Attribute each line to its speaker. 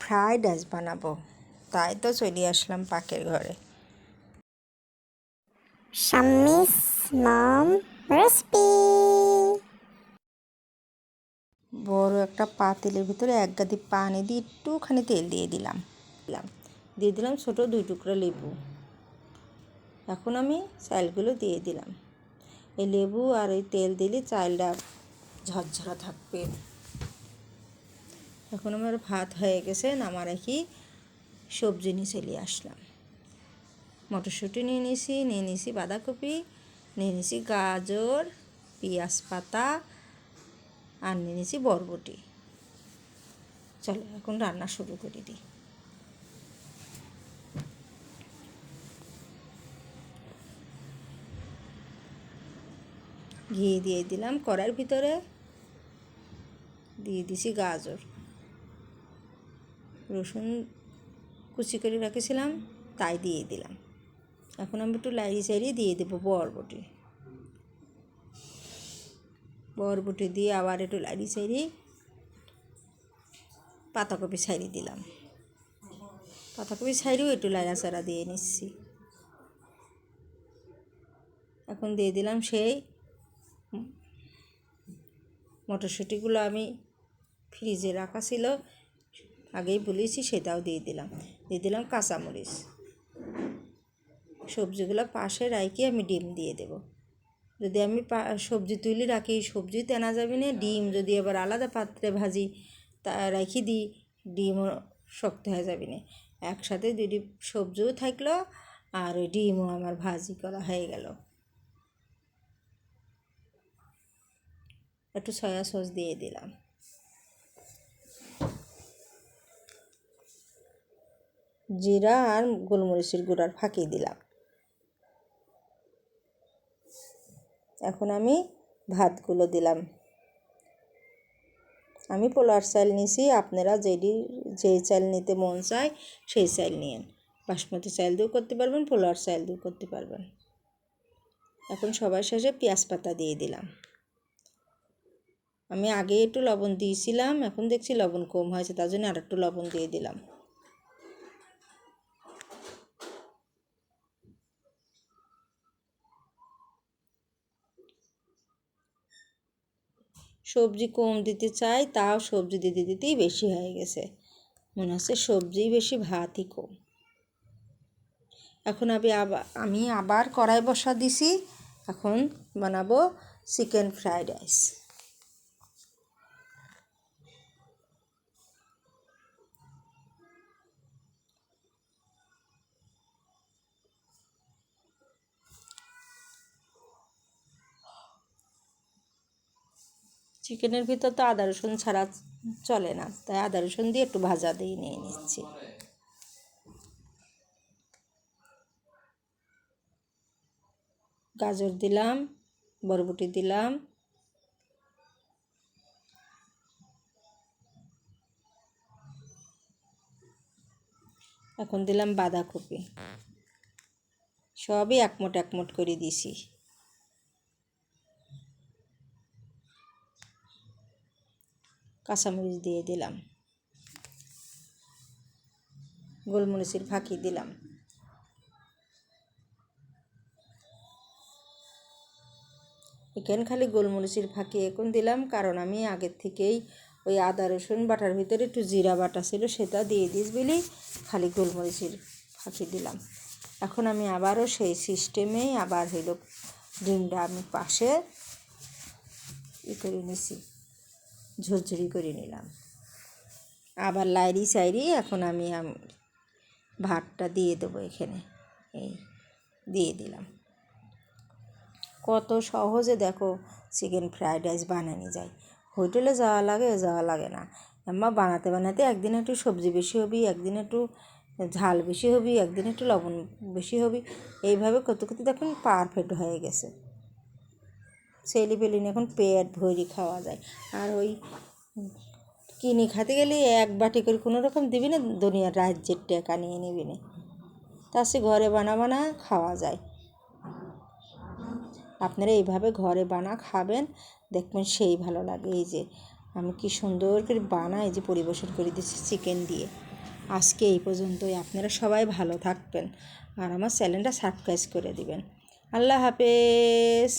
Speaker 1: Fried rice বানাবো, তাই তো চলে আসলাম পাকের ঘরে।
Speaker 2: শাম্মিস মম রেসিপি।
Speaker 1: বড় একটা পাতিলের ভিতরে এক গাদি পানি দিয়ে একটুখানি তেল দিয়ে দিলাম ছোট 2 টুকরা লেবু। এখন আমি চালগুলো দিয়ে দিলাম। এই লেবু আর এই তেল দিলে চালটা ঝরঝরা থাকবে। এখন আমার ভাত হয়ে গেছে, নামা রাখি সবজি নিয়ে চলে আসলাম। মটরশুঁটি নিয়ে নিয়েছি বাঁধাকপি, নিয়ে নিয়েছি গাজর, পেঁয়াজ পাতা, আর নিয়ে নিয়েছি বরবটি। চলো এখন রান্না শুরু করে দিই। ঘি দিয়ে দিলাম কড়াইয়ের ভিতরে, দিয়ে দিছি গাজর, রসুন কুচি করে রেখেছিলাম তাই দিয়ে দিলাম। এখন আমি একটু লাড়িয়ে চাড়িয়ে দিয়ে দেবো বরবটি দিয়ে আবার একটু লাড়িয়ে চাড়িয়ে পাতাকপি ছাড়িয়ে দিলাম। পাতাকপি ছাড়িয়েও একটু লাড়াচাড়া দিয়ে নিচ্ছি। এখন দিয়ে দিলাম সেই মটরশুঁটিগুলো আমি ফ্রিজে রাখা ছিল, আগেই বলেছি, সেটাও দিয়ে দিলাম কাঁচামরিচ। সবজিগুলো পাশে রাখি আমি ডিম দিয়ে দেব। যদি আমি সবজি তুলে রাখি, সবজি তেনা যাবে না। ডিম যদি আবার আলাদা পাত্রে ভাজি তা রাখি দিই, ডিমও শক্ত হয়ে যাবে না। একসাথে দুটি সবজিও থাকলো আর ওই ডিমও আমার ভাজি করা হয়ে গেল। একটু সয়া সস দিয়ে দিলাম। জিরা আর গোলমরিচের গুঁড়ার ফাঁকি দিলাম। এখন আমি ভাতগুলো দিলাম। আমি পোলার চাল নিয়েছি, আপনারা যেই চাল নিতে মন চায় সেই চাল নিন। বাসমতি চাল দিয়েও করতে পারবেন, পোলার চাল দিয়েও করতে পারবেন। এখন সবার শেষে পেঁয়াজ পাতা দিয়ে দিলাম। আমি আগে একটু লবণ দিয়েছিলাম, এখন দেখছি লবণ কম হয়েছে, তার জন্য আর একটু লবণ দিয়ে দিলাম। সবজি কম দিতে চাই, তাও সবজি দিতেই বেশি হয়ে গেছে। মনে হচ্ছে সবজিই বেশি, ভাতই কম। এখন আমি আবার কড়াই বসা দিছি। এখন বানাবো চিকেন ফ্রাইড রাইস। চিকেনের ভিতর তো আদা রসুন ছাড়া চলে না, তাই আদা রসুন দিয়ে একটু ভাজা দিয়ে নিয়ে নিচ্ছি। গাজর দিলাম, বরবটি দিলাম, এখন দিলাম বাঁধাকপি। সবই একমোট করে দিছি। কাঁচামরিচ দিয়ে দিলাম, গোলমরিচের ফাঁকি দিলাম। এখানে খালি গোলমরিচের ফাঁকি এখন দিলাম, কারণ আমি আগের থেকেই ওই আদা রসুন বাটার ভিতরে একটু জিরা বাটা ছিল, সেটা দিয়ে দিস বলেই খালি গোলমরিচের ফাঁকি দিলাম। এখন আমি আবারও সেই সিস্টেমেই আবার হইল ডিমটা আমি পাশে করে নিছি, ঝরঝরি করে নিলাম। আবার লাইরি চাইরি এখন আমি ভাতটা দিয়ে দেবো এখানে। এই দিয়ে দিলাম। কত সহজে দেখো চিকেন ফ্রাইড রাইস বানানো যায়। হোটেলে যাওয়া লাগে না। আম্মা বানাতে একদিন একটু সবজি বেশি হবি, একদিন একটু ঝাল বেশি হবি, একদিন একটু লবণ বেশি হবি, এইভাবে করতে করতে দেখুন পারফেক্ট হয়ে গেছে। ছেলে পেলিন এখন পেট ভরি খাওয়া যায়। আর ওই কিনে খেতে গেলে এক বাটি করে কোনো রকম দিবি না, দুনিয়ার রাজ্যের টাকা নিয়ে নিবি না। তা সে ঘরে বানা খাওয়া যায়। আপনারা এইভাবে ঘরে বানা খাবেন, দেখবেন সেই ভালো লাগে। এই যে আমি কি সুন্দর করে বানাই, যে পরিবেশন করে দিচ্ছি চিকেন দিয়ে। আজকে এই পর্যন্তই। আপনারা সবাই ভালো থাকবেন আর আমার চ্যানেলটা সাবস্ক্রাইব করে দিবেন। আল্লাহ হাফেজ।